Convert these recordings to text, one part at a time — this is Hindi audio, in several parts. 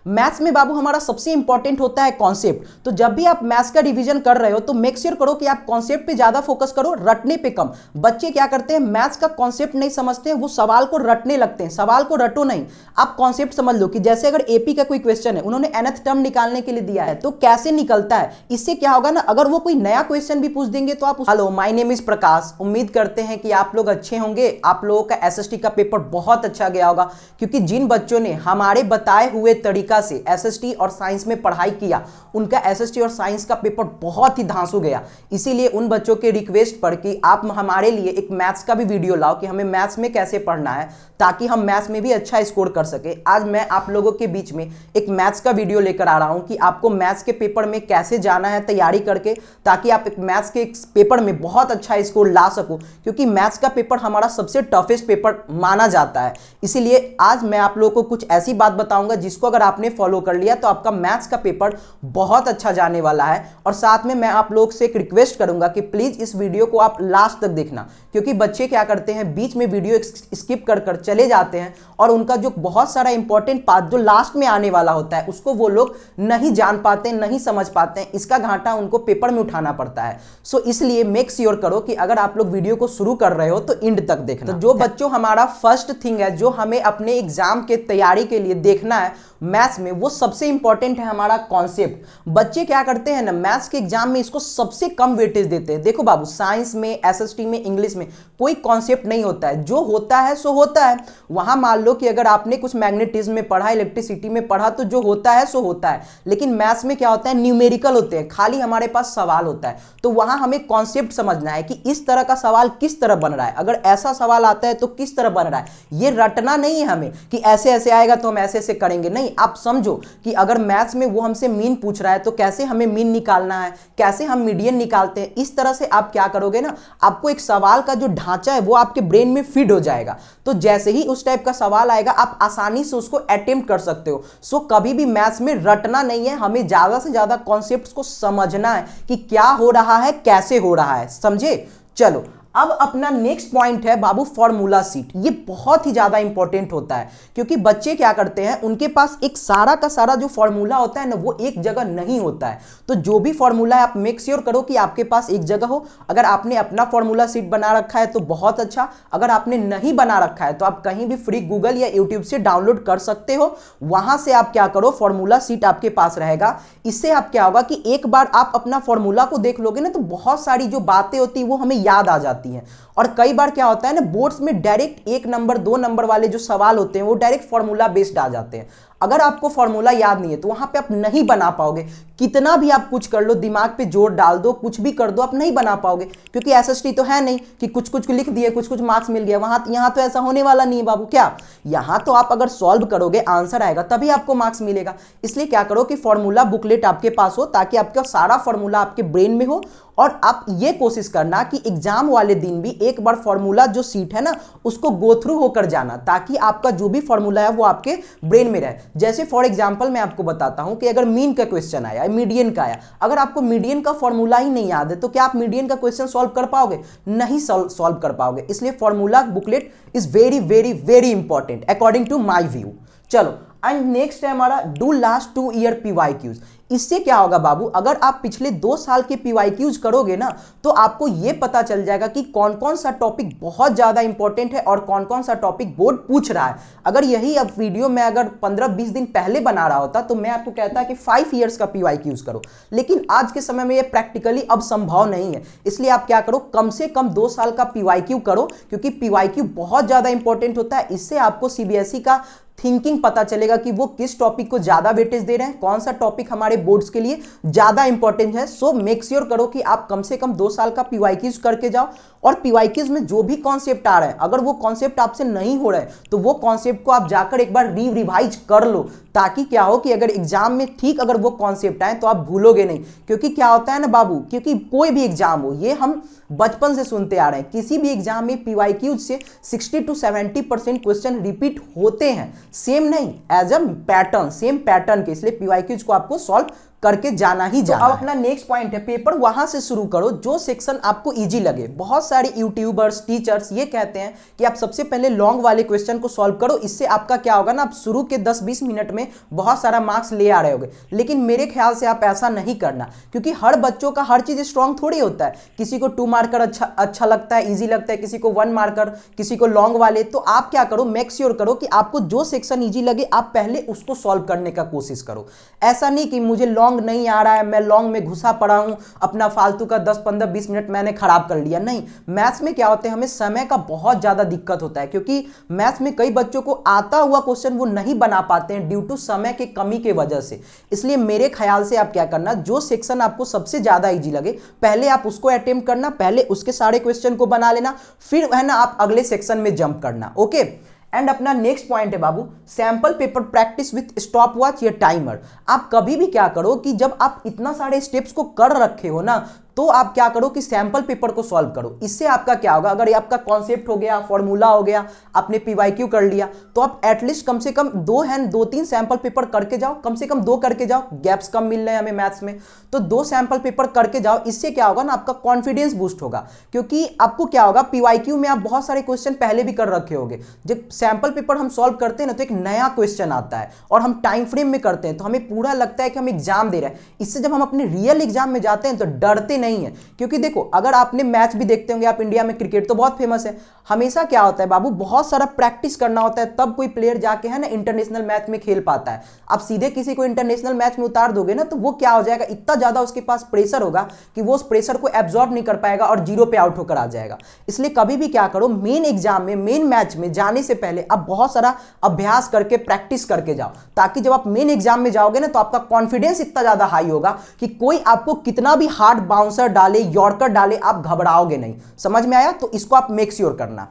मैथ्स में बाबू हमारा सबसे इंपॉर्टेंट होता है कॉन्सेप्ट। तो जब भी आप मैथ्स का रिवीजन कर रहे हो तो मेक श्योर करो कि आप कॉन्सेप्ट पे ज्यादा फोकस करो, रटने पे कम। बच्चे क्या करते हैं, मैथ्स का कॉन्सेप्ट नहीं समझते हैं, वो सवाल को रटने लगते हैं। सवाल को रटो नहीं, आप कॉन्सेप्ट समझ लो कि जैसे अगर एपी का कोई क्वेश्चन है, उन्होंने nth टर्म निकालने के लिए दिया है तो कैसे निकलता है। इससे क्या होगा ना, अगर वो कोई नया क्वेश्चन भी पूछ देंगे तो आप हेलो माय नेम इज प्रकाश, उम्मीद करते हैं कि आप लोग अच्छे होंगे। आप लोगों का एसएसटी का पेपर बहुत अच्छा गया होगा, क्योंकि जिन बच्चों ने हमारे बताए हुए तरीका से एसएसटी और साइंस में पढ़ाई किया, उनका एसएसटी और साइंस का पेपर बहुत ही धांसू गया। इसीलिए उन बच्चों के रिक्वेस्ट पर कि आप हमारे लिए एक मैथ्स का भी वीडियो लाओ कि हमें मैथ्स में कैसे पढ़ना है, ताकि हम मैथ्स में भी अच्छा स्कोर कर सके। आज मैं आप लोगों के बीच में एक मैथ्स का वीडियो लेकर आ रहा हूं कि आपको मैथ्स के पेपर में कैसे जाना है तैयारी करके, ताकि आप एक मैथ्स के पेपर में बहुत अच्छा स्कोर ला सको, क्योंकि मैथ्स का पेपर हमारा सबसे टफेस्ट पेपर माना जाता है। इसीलिए आज मैं आप लोगों को कुछ ऐसी बात बताऊंगा जिसको अगर आपने फॉलो कर लिया तो आपका मैथ्स का पेपर बहुत अच्छा जाने वाला है। और साथ में मैं आप लोग से एक रिक्वेस्ट करूंगा कि प्लीज इस वीडियो को आप लास्ट तक देखना, क्योंकि बच्चे क्या करते हैं, बीच में वीडियो स्किप कर कर चले जाते हैं और उनका जो बहुत सारा इंपॉर्टेंट पार्ट जो लास्ट में आने वाला होता है उसको वो लोग नहीं जान पाते, नहीं समझ पाते हैं। इसका घाटा उनको पेपर में उठाना पड़ता है। सो इसलिए मेक श्योर करो कि अगर आप लोग वीडियो को शुरू कर रहे हो तो एंड तक देखना। तो जो बच्चों हमारा फर्स्ट थिंग है जो हमें अपने एग्जाम के तैयारी के लिए देखना है मैथ्स में, वो सबसे इंपॉर्टेंट है हमारा कॉन्सेप्ट। बच्चे क्या करते हैं ना, मैथ्स के एग्जाम में इसको सबसे कम वेटेज देते हैं। देखो बाबू, साइंस में, एसएसटी में, इंग्लिश में कोई कॉन्सेप्ट नहीं होता है, जो होता है सो होता है। वहां मान लो कि अगर आपने कुछ मैग्नेटिज्म में पढ़ा, इलेक्ट्रिसिटी में पढ़ा, तो जो होता है सो होता है। लेकिन मैथ्स में क्या होता है, न्यूमेरिकल होते हैं, खाली हमारे पास सवाल होता है। तो वहां हमें कॉन्सेप्ट समझना है कि इस तरह का सवाल किस तरह बन रहा है, अगर ऐसा सवाल आता है तो किस तरह बन रहा है। ये रटना नहीं है हमें कि ऐसे ऐसे आएगा तो हम ऐसे ऐसे करेंगे, नहीं। आप समझो कि अगर मैथ्स में वो हमसे मीन पूछ रहा है तो कैसे हमें मीन निकालना है, कैसे हम मीडियन निकालते हैं। इस तरह से आप क्या करोगे ना, आपको एक सवाल का जो ढांचा है वो आपके ब्रेन में फीड हो जाएगा। तो जैसे ही उस टाइप का सवाल आएगा आप आसानी से उसको अटेम्प्ट कर सकते हो। सो कभी भी मैथ्स में रटना नहीं है, हमें ज्यादा से ज्यादा कॉन्सेप्ट्स को समझना है कि क्या हो रहा है, कैसे हो रहा है, समझे। चलो अब अपना नेक्स्ट पॉइंट है बाबू फॉर्मूला सीट। ये बहुत ही ज्यादा इंपॉर्टेंट होता है, क्योंकि बच्चे क्या करते हैं, उनके पास एक सारा का सारा जो फॉर्मूला होता है ना वो एक जगह नहीं होता है। तो जो भी फॉर्मूला है आप मेक श्योर करो कि आपके पास एक जगह हो। अगर आपने अपना फॉर्मूला सीट बना रखा है तो बहुत अच्छा, अगर आपने नहीं बना रखा है तो आप कहीं भी फ्री गूगल या यूट्यूब से डाउनलोड कर सकते हो। वहां से आप क्या करो, फॉर्मूला सीट आपके पास रहेगा। इससे आप क्या होगा कि एक बार आप अपना फॉर्मूला को देख लोगे ना तो बहुत सारी जो बातें होती है वो हमें याद आ जाती हैं। और कई बार क्या होता है ना, बोर्ड्स में डायरेक्ट 1 नंबर 2 नंबर वाले जो सवाल होते हैं वो डायरेक्ट फॉर्मूला बेस्ड आ जाते हैं। अगर आपको फॉर्मूला याद नहीं है तो वहां पे आप नहीं बना पाओगे। कितना भी आप कुछ कर लो, दिमाग पे जोर डाल दो, कुछ भी कर दो, आप नहीं बना पाओगे, क्योंकि एसएसटी तो है नहीं कि कुछ कुछ लिख दिए कुछ कुछ मार्क्स मिल गया। वहां यहां तो ऐसा होने वाला नहीं है बाबू। क्या यहां तो आप अगर सॉल्व करोगे, आंसर आएगा तभी आपको मार्क्स मिलेगा। इसलिए क्या करो कि फॉर्मूला बुकलेट आपके पास हो, ताकि आपका सारा फॉर्मूला आपके ब्रेन में हो। और आप ये कोशिश करना कि एग्जाम वाले दिन भी एक बार फॉर्मूला जो सीट है ना उसको गो थ्रू होकर जाना, ताकि आपका जो भी फॉर्मूला है वो आपके ब्रेन में रहे। जैसे फॉर एग्जांपल मैं आपको बताता हूं कि अगर मीन का क्वेश्चन आया, मीडियन का आया, अगर आपको मीडियन का फॉर्मूला ही नहीं याद है तो क्या आप मीडियन का क्वेश्चन सॉल्व कर पाओगे? नहीं सॉल्व कर पाओगे। इसलिए formula booklet is very very very important according to my view. चलो एंड नेक्स्ट है हमारा डू लास्ट 2 ईयर पीवाईक्यूज। इससे क्या होगा बाबू, अगर आप पिछले 2 साल के पीवाईक्यूज करोगे ना तो आपको यह पता चल जाएगा कि कौन कौन सा टॉपिक बहुत ज्यादा इंपॉर्टेंट है और कौन कौन सा टॉपिक बोर्ड पूछ रहा है। अगर यही अब वीडियो में अगर 15-20 दिन पहले बना रहा होता तो मैं आपको कहता कि 5 ईयर्स का पीवाईक्यूज करो, लेकिन आज के समय में यह प्रैक्टिकली अब संभव नहीं है। इसलिए आप क्या करो, कम से कम 2 साल का पीवाईक्यू करो, क्योंकि पीवाईक्यू बहुत ज्यादा इंपॉर्टेंट होता है। इससे आपको सीबीएसई का थिंकिंग पता चलेगा कि वो किस टॉपिक को ज्यादा वेटेज दे रहे हैं, कौन सा टॉपिक हमारे बोर्ड्स के लिए ज्यादा इंपॉर्टेंट है। सो मेक श्योर करो कि आप कम से कम 2 साल का पीवाईक्यूज करके जाओ। और पीवाईक्यूज में जो भी कॉन्सेप्ट आ रहे हैं, अगर वो कॉन्सेप्ट आपसे नहीं हो रहे हैं तो वो कॉन्सेप्ट को आप जाकर एक बार रिवाइज कर लो, ताकि क्या हो कि अगर एग्जाम में ठीक अगर वो कॉन्सेप्ट आए तो आप भूलोगे नहीं। क्योंकि क्या होता है ना बाबू, क्योंकि कोई भी एग्जाम हो, ये हम बचपन से सुनते आ रहे हैं, किसी भी एग्जाम में पीवाईक्यूज से 60 to 70% क्वेश्चन रिपीट होते हैं। सेम नहीं, as a pattern, same pattern के, इसलिए पीवाईक्यूज को आपको सॉल्व करके जाना ही जाना। अब अपना नेक्स्ट पॉइंट है, पेपर वहां से शुरू करो जो सेक्शन आपको इजी लगे। बहुत सारे यूट्यूबर्स, टीचर्स ये कहते हैं कि आप सबसे पहले लॉन्ग वाले क्वेश्चन को सॉल्व करो, इससे आपका क्या होगा ना, आप शुरू के 10-20 मिनट में बहुत सारा मार्क्स ले आ रहे होगे। लेकिन मेरे ख्याल से आप ऐसा नहीं करना, क्योंकि हर बच्चों का हर चीज स्ट्रांग थोड़ी होता है। किसी को 2 मार्कर अच्छा लगता है, इजी लगता है, किसी को 1 मार्कर, किसी को लॉन्ग वाले। तो आप क्या करो, मेक श्योर करो कि आपको जो सेक्शन इजी लगे आप पहले उसको सॉल्व करने का कोशिश करो। ऐसा नहीं कि मुझे लॉन्ग नहीं आ रहा है, मैं लॉन्ग में घुसा पड़ा हूं, अपना फालतू का 10-15-20 मिनट मैंने खराब कर लिया। नहीं, मैथ्स में क्या होता है, हमें समय का बहुत ज्यादा दिक्कत होता है, क्योंकि मैथ्स में कई बच्चों को आता हुआ क्वेश्चन वो नहीं बना पाते हैं ड्यू टू समय के कमी के वजह से। इसलिए मेरे ख्याल से आप क्या करना, जो सेक्शन आपको सबसे ज्यादा इजी लगे पहले आप उसको अटेम्प्ट करना, पहले उसके सारे क्वेश्चन को बना लेना, फिर है ना आप अगले सेक्शन में जंप करना। ओके। एंड अपना नेक्स्ट पॉइंट है बाबू, sample paper practice with stopwatch या टाइमर। आप कभी भी क्या करो कि जब आप इतना सारे स्टेप्स को कर रखे हो ना, तो आप क्या करो कि सैंपल पेपर को सॉल्व करो। इससे आपका क्या होगा, अगर ये आपका कॉन्सेप्ट हो गया, फॉर्मूला हो गया, आपने पीवाईक्यू कर लिया, तो आप एटलीस्ट कम से कम 2-3 सैंपल पेपर करके जाओ, कम से कम 2 करके जाओ। गैप्स कम मिल रहे हैं हमें मैथ्स में, तो 2 सैंपल पेपर करके जाओ। इससे क्या होगा ना, आपका कॉन्फिडेंस बूस्ट होगा, क्योंकि आपको क्या होगा, पीवाईक्यू में आप बहुत सारे क्वेश्चन पहले भी कर रखे होंगे। जब सैंपल पेपर हम सॉल्व करते हैं ना, तो एक नया क्वेश्चन आता है और हम टाइम फ्रेम में करते हैं, तो हमें पूरा लगता है कि हम एग्जाम दे रहे हैं। इससे जब हम अपने रियल एग्जाम में जाते हैं तो डरते नहीं है। क्योंकि देखो, अगर आपने मैच भी देखते होंगे आप, इंडिया में क्रिकेट तो बहुत फेमस है, हमेशा क्या होता है बाबू, बहुत सारा प्रैक्टिस करना होता है, तब कोई प्लेयर जाके है ना इंटरनेशनल मैच में खेल पाता है। आप सीधे किसी को इंटरनेशनल मैच में उतार दोगे ना, तो वो क्या हो जाएगा, इतना ज्यादा उसके पास प्रेशर होगा कि वो उस प्रेशर को एब्जॉर्ब नहीं कर पाएगा और 0 पे आउट होकर आ जाएगा। इसलिए कभी भी क्या करो, मेन एग्जाम में, मेन मैच में जाने से पहले आप बहुत सारा अभ्यास करके प्रैक्टिस करके जाओ, ताकि जब आप मेन एग्जाम में जाओगे ना, तो आपका कॉन्फिडेंस इतना ज्यादा हाई होगा कि कोई आपको कितना भी हार्ड बाउंसर डाले, यॉर्कर डाले, आप घबराओगे नहीं। समझ में आया? तो इसको आप मेक श्योर करना।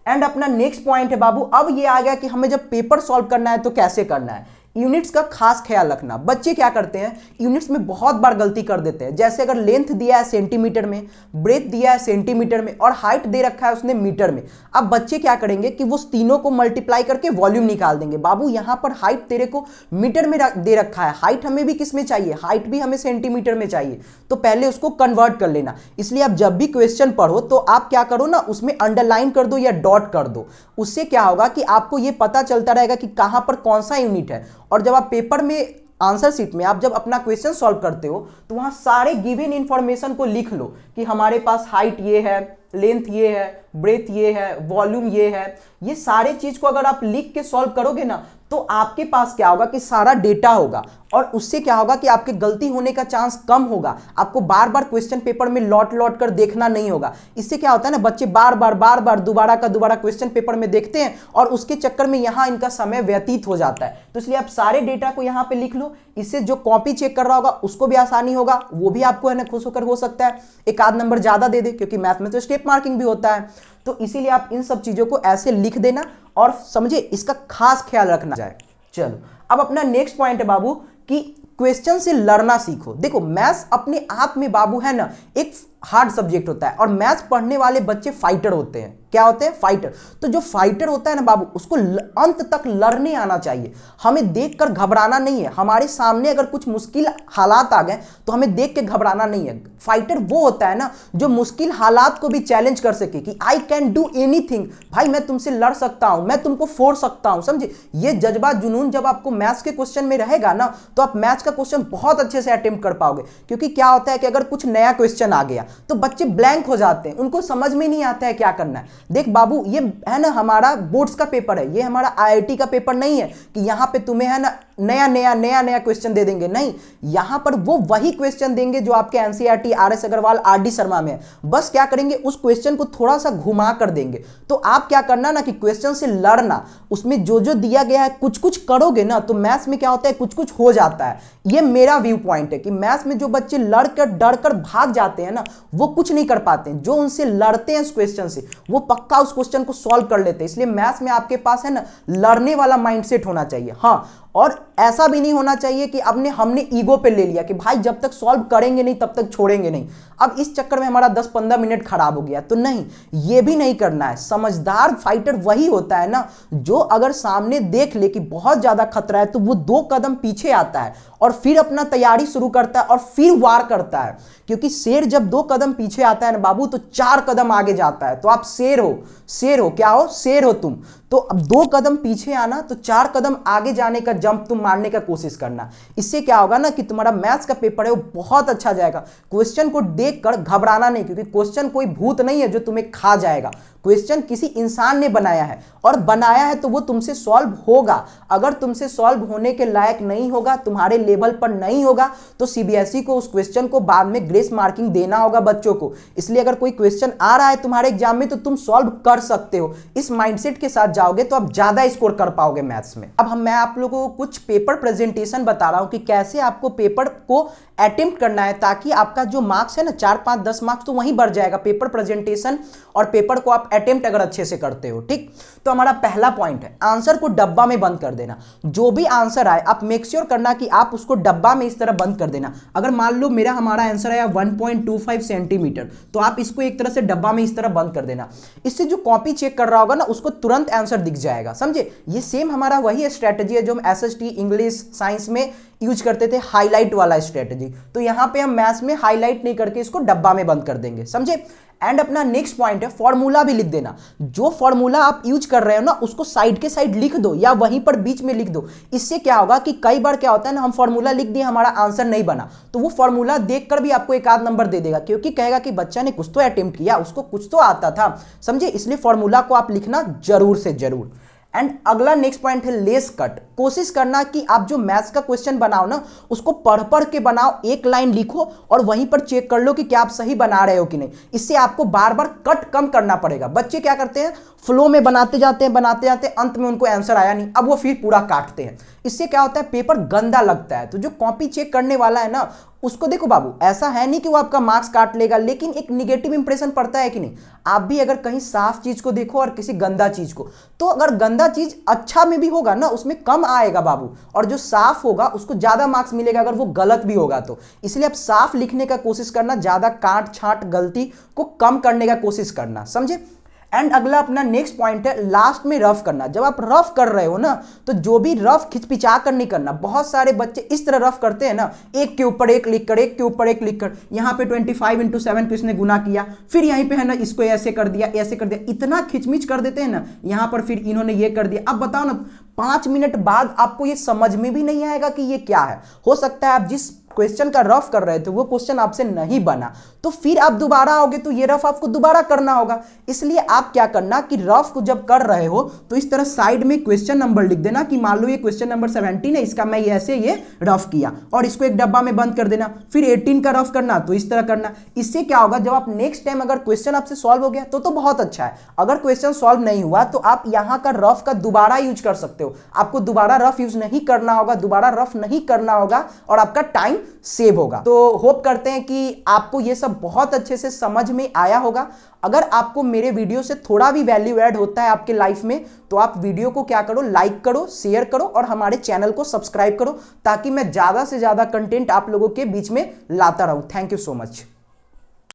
एंड अपना नेक्स्ट पॉइंट है बाबू, अब ये आ गया कि हमें जब पेपर सॉल्व करना है तो कैसे करना है। यूनिट्स का खास ख्याल रखना। बच्चे क्या करते हैं, यूनिट्स में बहुत बार गलती कर देते हैं। जैसे अगर लेंथ दिया है सेंटीमीटर में, ब्रेथ दिया है सेंटीमीटर में, और हाइट दे रखा है उसने मीटर में, अब बच्चे क्या करेंगे कि वो तीनों को मल्टीप्लाई करके वॉल्यूम निकाल देंगे। बाबू यहाँ पर हाइट तेरे को मीटर में दे रखा है, हाइट हमें भी किस में चाहिए, हाइट भी हमें सेंटीमीटर में चाहिए, तो पहले उसको कन्वर्ट कर लेना। इसलिए आप जब भी क्वेश्चन पढ़ो तो आप क्या करो ना, उसमें अंडरलाइन कर दो या डॉट कर दो। उससे क्या होगा कि आपको ये पता चलता रहेगा कि कहां पर कौन सा यूनिट है। और जब आप पेपर में, आंसर शीट में आप जब अपना क्वेश्चन सॉल्व करते हो, तो वहां सारे गिवन इंफॉर्मेशन को लिख लो कि हमारे पास हाइट ये है, लेंथ ये है, ब्रेथ ये है, वॉल्यूम ये है। ये सारे चीज को अगर आप लिख के सॉल्व करोगे ना, तो आपके पास क्या होगा कि सारा डेटा होगा, और उससे क्या होगा कि आपके गलती होने का चांस कम होगा। आपको बार बार क्वेश्चन पेपर में लौट लौट कर देखना नहीं होगा। इससे क्या होता है ना, बच्चे बार बार दोबारा का दोबारा क्वेश्चन पेपर में देखते हैं, और उसके चक्कर में यहां इनका समय व्यतीत हो जाता है। तो इसलिए आप सारे डेटा को यहां पे लिख लो। इससे जो कॉपी चेक कर रहा होगा उसको भी आसानी होगा, वो भी आपको है ना खुश होकर हो सकता है एक आध नंबर ज्यादा दे दे, क्योंकि मैथ में तो स्टेप मार्किंग भी होता है। तो इसीलिए आप इन सब चीजों को ऐसे लिख देना, और समझे इसका खास ख्याल रखना जाए। चलो, अब अपना नेक्स्ट पॉइंट है बाबू कि क्वेश्चन से लड़ना सीखो। देखो, मैथ्स अपने आप में बाबू है ना एक हार्ड सब्जेक्ट होता है, और मैथ्स पढ़ने वाले बच्चे फाइटर होते हैं। क्या होते हैं? फाइटर। तो जो फाइटर होता है ना बाबू, उसको अंत तक लड़ने आना चाहिए। हमें देखकर घबराना नहीं है। हमारे सामने अगर कुछ मुश्किल हालात आ गए तो हमें देख के घबराना नहीं है। फाइटर वो होता है ना जो मुश्किल हालात को भी चैलेंज कर सके कि आई कैन डू एनीथिंग, भाई मैं तुमसे लड़ सकता हूं, मैं तुमको फोड़ सकता हूं। समझे? ये जज्बा, जुनून जब आपको मैथ्स के क्वेश्चन में रहेगा ना, तो आप मैथ्स का क्वेश्चन बहुत अच्छे से अटेम्प्ट कर पाओगे। क्योंकि क्या होता है कि अगर कुछ नया क्वेश्चन आ गया तो बच्चे ब्लैंक हो जाते हैं, उनको समझ में नहीं आता है क्या करना है। देख बाबू, ये है ना हमारा बोर्ड्स का पेपर है, ये हमारा आईआईटी का पेपर नहीं है कि यहां पे तुम्हें है ना नया क्वेश्चन दे देंगे। नहीं, यहां पर वो वही क्वेश्चन देंगे जो आपके NCERT, RS Aggarwal, RD Sharma में है। बस क्या करेंगे, उस क्वेश्चन को थोड़ा सा घुमा कर देंगे। तो आप क्या करना ना कि क्वेश्चन से लड़ना, उसमें जो जो दिया गया है कुछ कुछ करोगे ना, तो मैथ्स में क्या होता है, कुछ कुछ हो जाता है। ये मेरा व्यू पॉइंट है कि मैथ्स में जो बच्चे लड़कर डरकर भाग जाते हैं ना, वो कुछ नहीं कर पाते हैं। जो उनसे लड़ते हैं इस क्वेश्चन से, वो पक्का उस क्वेश्चन को सॉल्व कर लेते हैं। इसलिए मैथ्स में आपके पास है ना लड़ने वाला माइंडसेट होना चाहिए। हाँ, और ऐसा भी नहीं होना चाहिए कि हमने ईगो पे ले लिया कि भाई जब तक सॉल्व करेंगे नहीं तब तक छोड़ेंगे नहीं, अब इस चक्कर में हमारा 10-15 मिनट खराब हो गया। तो नहीं, ये भी नहीं करना है। समझदार फाइटर वही होता है ना जो अगर सामने देख ले कि बहुत ज्यादा खतरा है तो वो 2 कदम पीछे आता है और फिर अपना तैयारी शुरू करता है और फिर वार करता है। क्योंकि शेर जब 2 कदम पीछे आता है ना बाबू तो 4 कदम आगे जाता है। तो आप शेर हो, शेर हो, क्या हो, शेर हो तुम। तो अब 2 कदम पीछे आना तो 4 कदम आगे जाने का जंप तुम मारने का कोशिश करना। इससे क्या होगा ना कि तुम्हारा मैथ्स का पेपर है वो बहुत अच्छा जाएगा। क्वेश्चन को देखकर घबराना नहीं, क्योंकि क्वेश्चन कोई भूत नहीं है जो तुम्हें खा जाएगा। क्वेश्चन किसी इंसान ने बनाया है और बनाया है तो वो तुमसे सॉल्व होगा। अगर तुमसे सॉल्व होने के लायक नहीं होगा, तुम्हारे लेवल पर नहीं होगा, तो सीबीएसई को उस क्वेश्चन को बाद में ग्रेस मार्किंग देना होगा बच्चों को। इसलिए अगर कोई क्वेश्चन आ रहा है तुम्हारे एग्जाम में तो तुम सॉल्व कर सकते हो। इस माइंडसेट के साथ जाओगे तो आप ज्यादा स्कोर कर पाओगे मैथ्स में। अब मैं आप लोगों को कुछ पेपर प्रेजेंटेशन बता रहा हूं कि कैसे आपको पेपर को अटेम्प्ट करना है, ताकि आपका जो मार्क्स है ना 4, 5, 10 मार्क्स तो वहीं बढ़ जाएगा पेपर प्रेजेंटेशन और पेपर को आप अटेम्प्ट अगर अच्छे से करते हो। ठीक, तो हमारा पहला पॉइंट है आंसर को डब्बा में बंद कर देना। जो भी आंसर आए आप मेक श्योर करना कि आप उसको डब्बा में इस तरह बंद कर देना। अगर मान लो हमारा आंसर आया 1.25 सेंटीमीटर, तो आप इसको एक तरह से डब्बा में इस तरह बंद कर देना। इससे जो कॉपी चेक कर रहा होगा ना उसको तुरंत आंसर दिख जाएगा। समझे? ये सेम हमारा वही स्ट्रेटेजी है जो हम एसएसटी इंग्लिश साइंस में यूज करते थे, हाईलाइट वाला स्ट्रेटेजी। तो यहां पे हम मैथ्स में हाईलाइट नहीं करके इसको डब्बा में बंद कर देंगे। समझे? एंड अपना नेक्स्ट पॉइंट है फॉर्मूला भी लिख देना। जो फॉर्मूला आप यूज कर रहे हो ना उसको साइड के साइड लिख दो या वहीं पर बीच में लिख दो। इससे क्या होगा कि कई बार क्या होता है ना, हम फॉर्मूला लिख दिए, हमारा आंसर नहीं बना, तो वो फॉर्मूला देखकर भी आपको 1 आध नंबर दे देगा, क्योंकि कहेगा कि बच्चा ने कुछ तो अटेम्प्ट किया, उसको कुछ तो आता था। समझे? इसलिए फॉर्मूला को आप लिखना जरूर से जरूर। एंड अगला नेक्स्ट पॉइंट है लेस कट। कोशिश करना कि आप जो मैथ्स का क्वेश्चन बनाओ ना उसको पढ़ पढ़ के बनाओ, एक लाइन लिखो और वहीं पर चेक कर लो कि क्या आप सही बना रहे हो कि नहीं। इससे आपको बार बार कट कम करना पड़ेगा। बच्चे क्या करते हैं, फ्लो में बनाते जाते हैं, अंत में उनको आंसर आया नहीं, अब वो फिर पूरा काटते हैं। इससे क्या होता है, पेपर गंदा लगता है। तो जो कॉपी चेक करने वाला है ना उसको देखो बाबू, ऐसा है नहीं कि वो आपका मार्क्स काट लेगा, लेकिन एक निगेटिव इंप्रेशन पड़ता है कि नहीं। आप भी अगर कहीं साफ चीज को देखो और किसी गंदा चीज को, तो अगर गंदा चीज अच्छा में भी होगा ना उसमें कम आएगा बाबू, और जो साफ होगा उसको ज्यादा मार्क्स मिलेगा अगर वो गलत भी होगा तो। इसलिए आप साफ लिखने का कोशिश करना, ज्यादा काट छांट गलती को कम करने का कोशिश करना। समझे? एंड अगला अपना नेक्स्ट पॉइंट है लास्ट में रफ करना। जब आप रफ कर रहे हो ना तो जो भी रफ खिचपिचा कर नहीं करना। बहुत सारे बच्चे इस तरह रफ करते हैं ना, एक के ऊपर एक लिख कर, एक के ऊपर एक लिख कर, यहाँ पे 25 × 7 को इसने गुना किया, फिर यहीं पे है ना इसको ऐसे कर दिया, ऐसे कर दिया, इतना खिचमिच कर देते हैं ना, यहाँ पर फिर इन्होंने ये कर दिया। अब बताओ ना 5 मिनट बाद आपको ये समझ में भी नहीं आएगा कि ये क्या है। हो सकता है आप जिस क्वेश्चन का रफ कर रहे थे वो क्वेश्चन आपसे नहीं बना, तो फिर आप दोबारा आओगे तो ये रफ आपको दोबारा करना होगा। इसलिए आप क्या करना कि रफ को जब कर रहे हो तो इस तरह साइड में क्वेश्चन नंबर लिख देना कि मान लो ये क्वेश्चन नंबर 17 है, इसका मैं ऐसे ये रफ किया, और इसको एक डब्बा में बंद कर देना। फिर 18 का रफ करना तो इस तरह करना। इससे क्या होगा, जब आप नेक्स्ट टाइम अगर क्वेश्चन आपसे सॉल्व हो गया तो बहुत अच्छा है। अगर क्वेश्चन सॉल्व नहीं हुआ तो आप यहाँ का रफ का दोबारा यूज कर सकते हो। आपको दोबारा रफ यूज नहीं करना होगा, दोबारा रफ नहीं करना होगा, और आपका टाइम सेव होगा। तो होप करते हैं कि आपको ये सब बहुत अच्छे से समझ में आया होगा। अगर आपको मेरे वीडियो से थोड़ा भी वैल्यू ऐड होता है आपके लाइफ में तो आप वीडियो को क्या करो, लाइक करो, शेयर करो और हमारे चैनल को सब्सक्राइब करो, ताकि मैं ज्यादा से ज्यादा कंटेंट आप लोगों के बीच में लाता रहूं। Thank you so much.